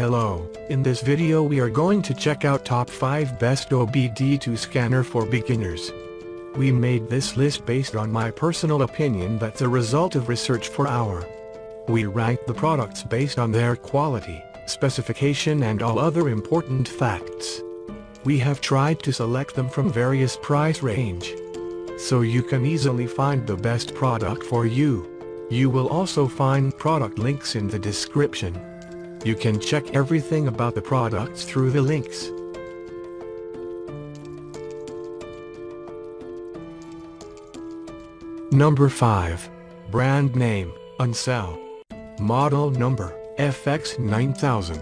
Hello, in this video we are going to check out top 5 best OBD2 scanner for beginners. We made this list based on my personal opinion that's a result of research for our. We ranked the products based on their quality, specification and all other important facts. We have tried to select them from various price range, so you can easily find the best product for you. You will also find product links in the description. You can check everything about the products through the links. Number 5. Brand name, Uncell. Model number, FX9000.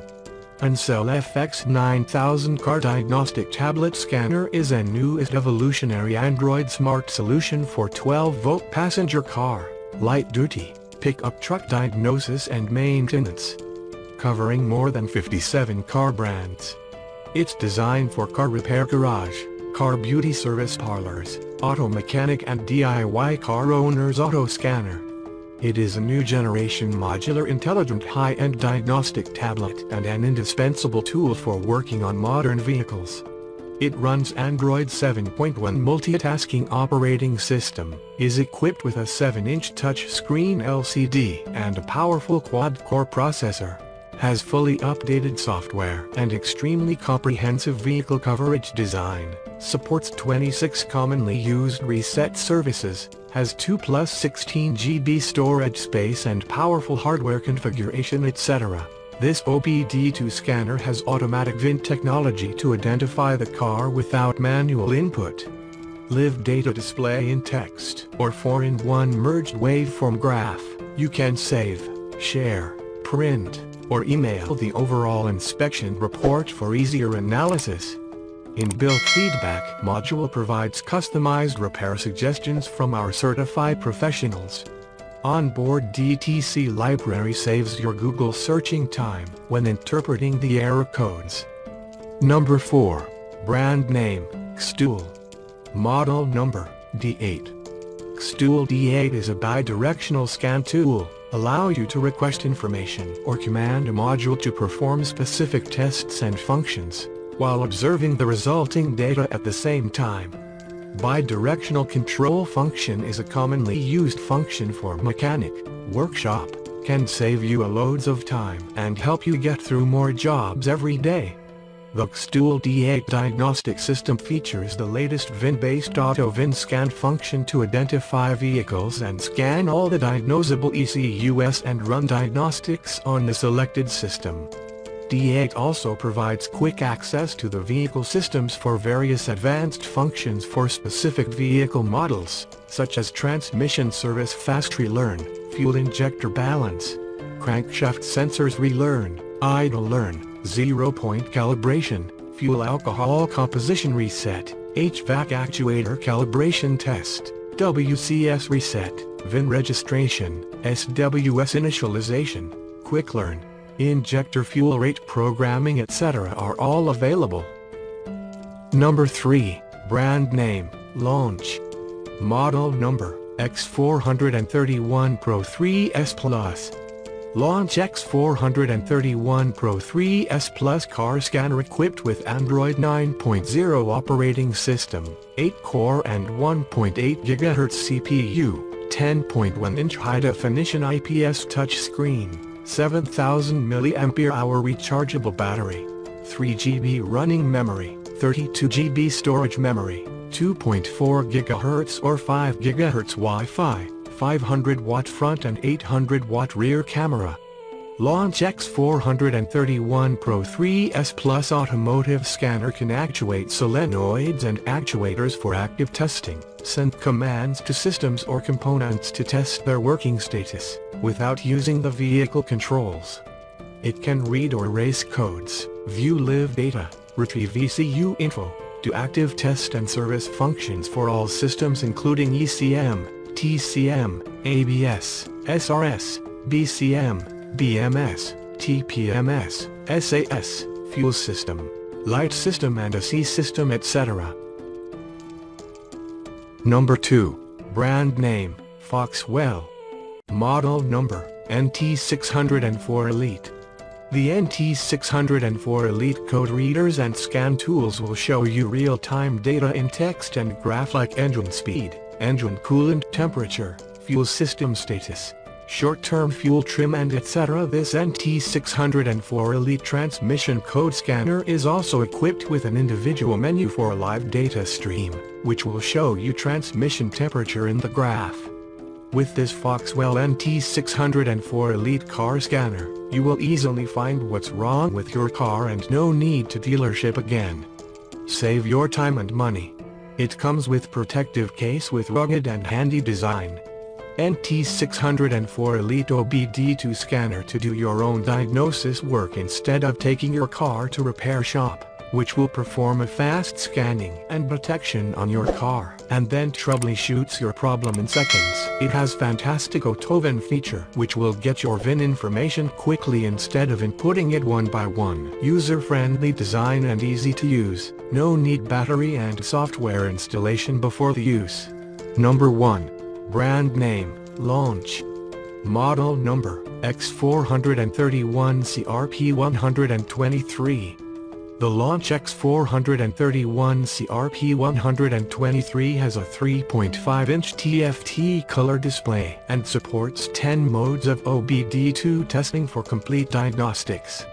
Uncell FX9000 Car Diagnostic Tablet Scanner is a newest evolutionary Android smart solution for 12-volt passenger car, light-duty, pickup truck diagnosis and maintenance. Covering more than 57 car brands. It's designed for car repair garage, car beauty service parlors, auto mechanic and DIY car owners auto scanner. It is a new generation modular intelligent high-end diagnostic tablet and an indispensable tool for working on modern vehicles. It runs Android 7.1 multitasking operating system, is equipped with a 7-inch touchscreen LCD and a powerful quad-core processor. Has fully updated software and extremely comprehensive vehicle coverage design, supports 26 commonly used reset services, has 2+16 GB storage space and powerful hardware configuration etc. This OBD2 scanner has automatic VIN technology to identify the car without manual input. Live data display in text or 4-in-1 merged waveform graph. You can save, share, print, or email the overall inspection report for easier analysis. Inbuilt feedback module provides customized repair suggestions from our certified professionals. Onboard DTC library saves your Google searching time when interpreting the error codes. Number 4. Brand name, Xtool. Model number, D8. Xtool D8 is a bidirectional scan tool. Allow you to request information or command a module to perform specific tests and functions, while observing the resulting data at the same time. Bidirectional control function is a commonly used function for mechanic workshop, can save you loads of time and help you get through more jobs every day. The Xtool D8 diagnostic system features the latest VIN-based auto VIN scan function to identify vehicles and scan all the diagnosable ECUs and run diagnostics on the selected system. D8 also provides quick access to the vehicle systems for various advanced functions for specific vehicle models, such as transmission service fast relearn, fuel injector balance, crankshaft sensors relearn, idle learn, 0-point calibration, fuel alcohol composition reset, HVAC actuator calibration test, WCS reset, VIN registration, SWS initialization, quick learn, injector fuel rate programming etc. are all available. Number 3. Brand name, Launch. Model number, X431 Pro 3S Plus. Launch X431 Pro 3S Plus car scanner equipped with Android 9.0 operating system, 8-core and 1.8 GHz CPU, 10.1-inch high-definition IPS touchscreen, 7000 mAh rechargeable battery, 3 GB running memory, 32 GB storage memory, 2.4 GHz or 5 GHz Wi-Fi, 500-watt front and 800-watt rear camera. Launch X431 Pro 3S Plus automotive scanner can actuate solenoids and actuators for active testing, send commands to systems or components to test their working status, without using the vehicle controls. It can read or erase codes, view live data, retrieve ECU info, do active test and service functions for all systems including ECM, TCM, ABS, SRS, BCM, BMS, TPMS, SAS, fuel system, light system and AC system etc. Number 2. Brand name, Foxwell. Model number, NT604 Elite. The NT604 Elite code readers and scan tools will show you real-time data in text and graph like engine speed, engine coolant temperature, fuel system status, short-term fuel trim and etc. This NT604 Elite transmission code scanner is also equipped with an individual menu for a live data stream, which will show you transmission temperature in the graph. With this Foxwell NT604 Elite car scanner, you will easily find what's wrong with your car and no need to dealership again. Save your time and money. It comes with protective case with rugged and handy design. NT604 Elite OBD2 scanner to do your own diagnosis work instead of taking your car to repair shop, which will perform a fast scanning and detection on your car and then troubleshoots your problem in seconds. It has fantastic auto-VIN feature which will get your VIN information quickly instead of inputting it one by one. User-friendly design and easy to use, no need battery and software installation before the use. Number 1. Brand name, launch. Model number, X431 CRP 123. The Launch X431 CRP 123 has a 3.5-inch TFT color display and supports 10 modes of OBD2 testing for complete diagnostics.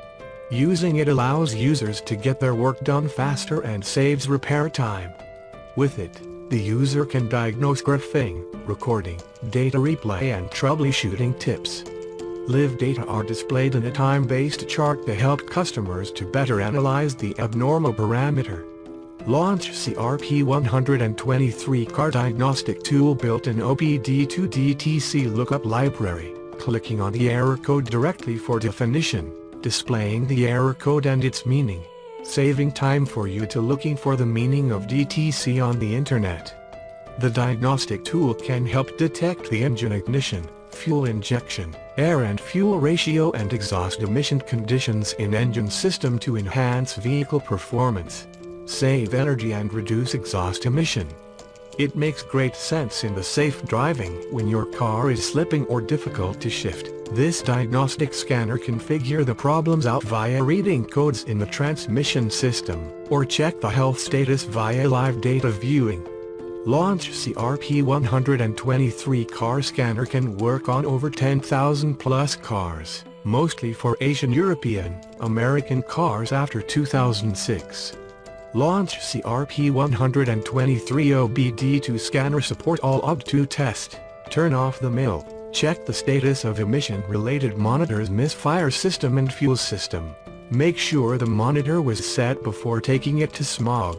Using it allows users to get their work done faster and saves repair time. With it, the user can diagnose graphing, recording, data replay and troubleshooting tips. Live data are displayed in a time-based chart to help customers to better analyze the abnormal parameter. Launch CRP 123 car diagnostic tool built-in OBD2 DTC lookup library, clicking on the error code directly for definition, displaying the error code and its meaning, saving time for you to looking for the meaning of DTC on the internet. The diagnostic tool can help detect the engine ignition, fuel injection, air and fuel ratio and exhaust emission conditions in engine system to enhance vehicle performance, save energy and reduce exhaust emission. It makes great sense in the safe driving when your car is slipping or difficult to shift. This diagnostic scanner can figure the problems out via reading codes in the transmission system, or check the health status via live data viewing. Launch CRP 123 car scanner can work on over 10,000 plus cars, mostly for Asian European, American cars after 2006. Launch CRP 123 OBD2 scanner support all OBD2 test, turn off the mill, check the status of emission-related monitors misfire system and fuel system. Make sure the monitor was set before taking it to smog.